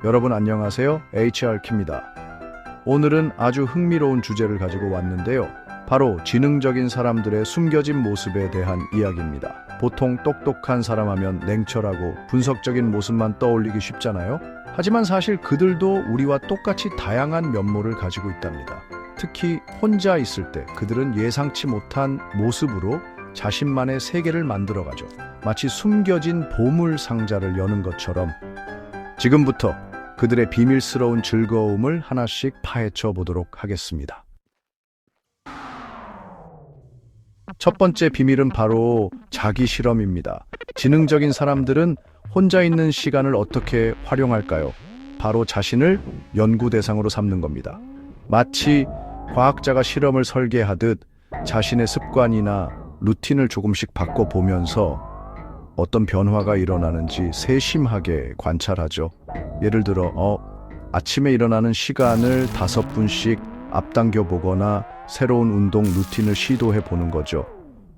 여러분 안녕하세요. HRK입니다. 오늘은 아주 흥미로운 주제를 가지고 왔는데요. 바로 지능적인 사람들의 숨겨진 모습에 대한 이야기입니다. 보통 똑똑한 사람 하면 냉철하고 분석적인 모습만 떠올리기 쉽잖아요. 하지만 사실 그들도 우리와 똑같이 다양한 면모를 가지고 있답니다. 특히 혼자 있을 때 그들은 예상치 못한 모습으로 자신만의 세계를 만들어가죠. 마치 숨겨진 보물 상자를 여는 것처럼. 지금부터 그들의 비밀스러운 즐거움을 하나씩 파헤쳐 보도록 하겠습니다. 첫 번째 비밀은 바로 자기 실험입니다. 지능적인 사람들은 혼자 있는 시간을 어떻게 활용할까요? 바로 자신을 연구 대상으로 삼는 겁니다. 마치 과학자가 실험을 설계하듯 자신의 습관이나 루틴을 조금씩 바꿔보면서 어떤 변화가 일어나는지 세심하게 관찰하죠. 예를 들어 아침에 일어나는 시간을 5분씩 앞당겨 보거나 새로운 운동 루틴을 시도해 보는 거죠.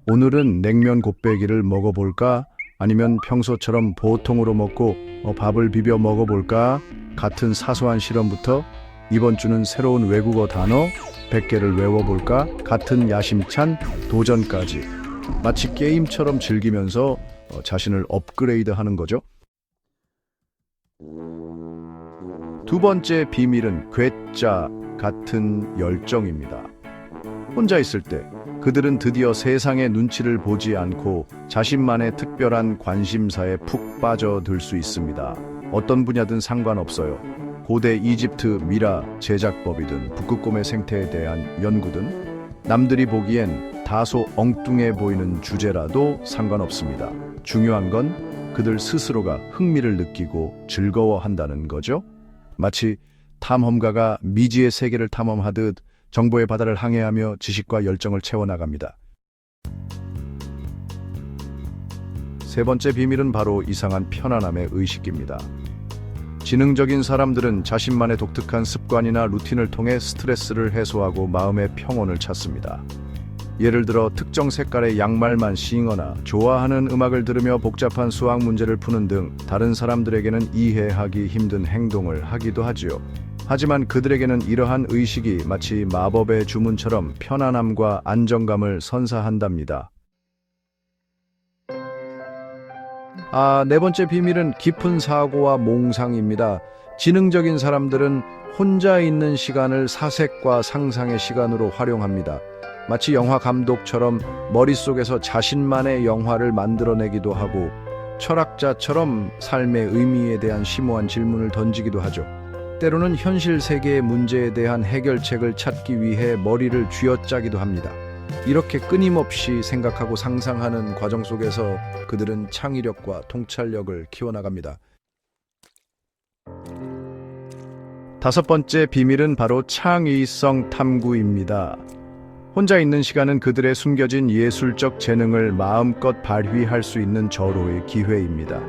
오늘은 냉면 곱빼기를 먹어볼까? 아니면 평소처럼 보통으로 먹고 밥을 비벼 먹어볼까? 같은 사소한 실험부터 이번 주는 새로운 외국어 단어 100개를 외워볼까? 같은 야심찬 도전까지 마치 게임처럼 즐기면서 자신을 업그레이드하는 거죠. 두 번째 비밀은 괴짜 같은 열정입니다. 혼자 있을 때 그들은 드디어 세상의 눈치를 보지 않고 자신만의 특별한 관심사에 푹 빠져들 수 있습니다. 어떤 분야든 상관없어요. 고대 이집트 미라 제작법이든 북극곰의 생태에 대한 연구든 남들이 보기엔 다소 엉뚱해 보이는 주제라도 상관없습니다. 중요한 건 그들 스스로가 흥미를 느끼고 즐거워한다는 거죠. 마치 탐험가가 미지의 세계를 탐험하듯 정보의 바다를 항해하며 지식과 열정을 채워나갑니다. 세 번째 비밀은 바로 이상한 편안함의 의식입니다. 지능적인 사람들은 자신만의 독특한 습관이나 루틴을 통해 스트레스를 해소하고 마음의 평온을 찾습니다. 예를 들어 특정 색깔의 양말만 신거나 좋아하는 음악을 들으며 복잡한 수학 문제를 푸는 등 다른 사람들에게는 이해하기 힘든 행동을 하기도 하지요. 하지만 그들에게는 이러한 의식이 마치 마법의 주문처럼 편안함과 안정감을 선사한답니다. 네 번째 비밀은 깊은 사고와 몽상입니다. 지능적인 사람들은 혼자 있는 시간을 사색과 상상의 시간으로 활용합니다. 마치 영화 감독처럼 머릿속에서 자신만의 영화를 만들어내기도 하고 철학자처럼 삶의 의미에 대한 심오한 질문을 던지기도 하죠. 때로는 현실 세계의 문제에 대한 해결책을 찾기 위해 머리를 쥐어짜기도 합니다. 이렇게 끊임없이 생각하고 상상하는 과정 속에서 그들은 창의력과 통찰력을 키워나갑니다. 다섯 번째 비밀은 바로 창의성 탐구입니다. 혼자 있는 시간은 그들의 숨겨진 예술적 재능을 마음껏 발휘할 수 있는 절호의 기회입니다.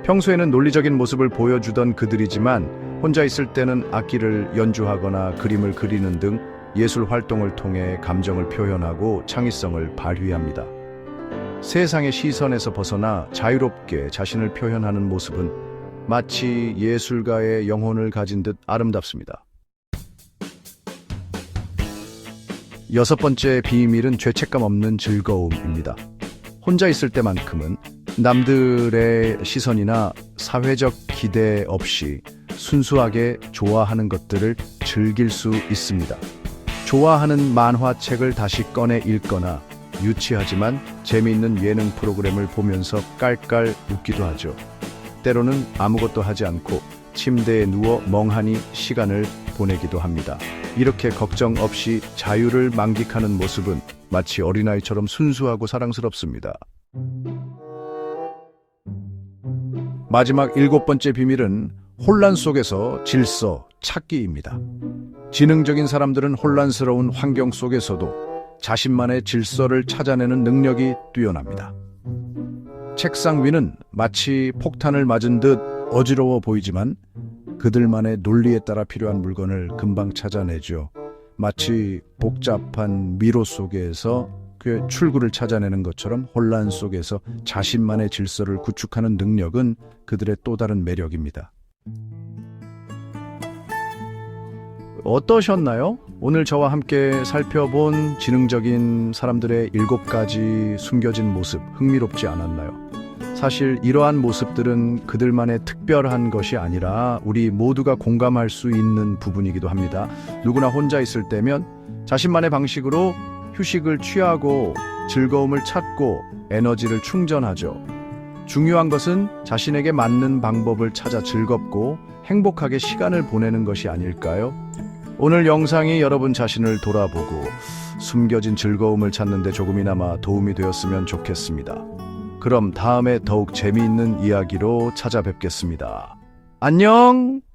평소에는 논리적인 모습을 보여주던 그들이지만 혼자 있을 때는 악기를 연주하거나 그림을 그리는 등 예술 활동을 통해 감정을 표현하고 창의성을 발휘합니다. 세상의 시선에서 벗어나 자유롭게 자신을 표현하는 모습은 마치 예술가의 영혼을 가진 듯 아름답습니다. 여섯 번째 비밀은 죄책감 없는 즐거움입니다. 혼자 있을 때만큼은 남들의 시선이나 사회적 기대 없이 순수하게 좋아하는 것들을 즐길 수 있습니다. 좋아하는 만화책을 다시 꺼내 읽거나 유치하지만 재미있는 예능 프로그램을 보면서 깔깔 웃기도 하죠. 때로는 아무것도 하지 않고 침대에 누워 멍하니 시간을 보내기도 합니다. 이렇게 걱정 없이 자유를 만끽하는 모습은 마치 어린아이처럼 순수하고 사랑스럽습니다. 마지막 일곱 번째 비밀은 혼란 속에서 질서 찾기입니다. 지능적인 사람들은 혼란스러운 환경 속에서도 자신만의 질서를 찾아내는 능력이 뛰어납니다. 책상 위는 마치 폭탄을 맞은 듯 어지러워 보이지만 그들만의 논리에 따라 필요한 물건을 금방 찾아내죠. 마치 복잡한 미로 속에서 그 출구를 찾아내는 것처럼 혼란 속에서 자신만의 질서를 구축하는 능력은 그들의 또 다른 매력입니다. 어떠셨나요? 오늘 저와 함께 살펴본 지능적인 사람들의 7가지 숨겨진 모습, 흥미롭지 않았나요? 사실 이러한 모습들은 그들만의 특별한 것이 아니라 우리 모두가 공감할 수 있는 부분이기도 합니다. 누구나 혼자 있을 때면 자신만의 방식으로 휴식을 취하고 즐거움을 찾고 에너지를 충전하죠. 중요한 것은 자신에게 맞는 방법을 찾아 즐겁고 행복하게 시간을 보내는 것이 아닐까요? 오늘 영상이 여러분 자신을 돌아보고 숨겨진 즐거움을 찾는 데 조금이나마 도움이 되었으면 좋겠습니다. 그럼 다음에 더욱 재미있는 이야기로 찾아뵙겠습니다. 안녕!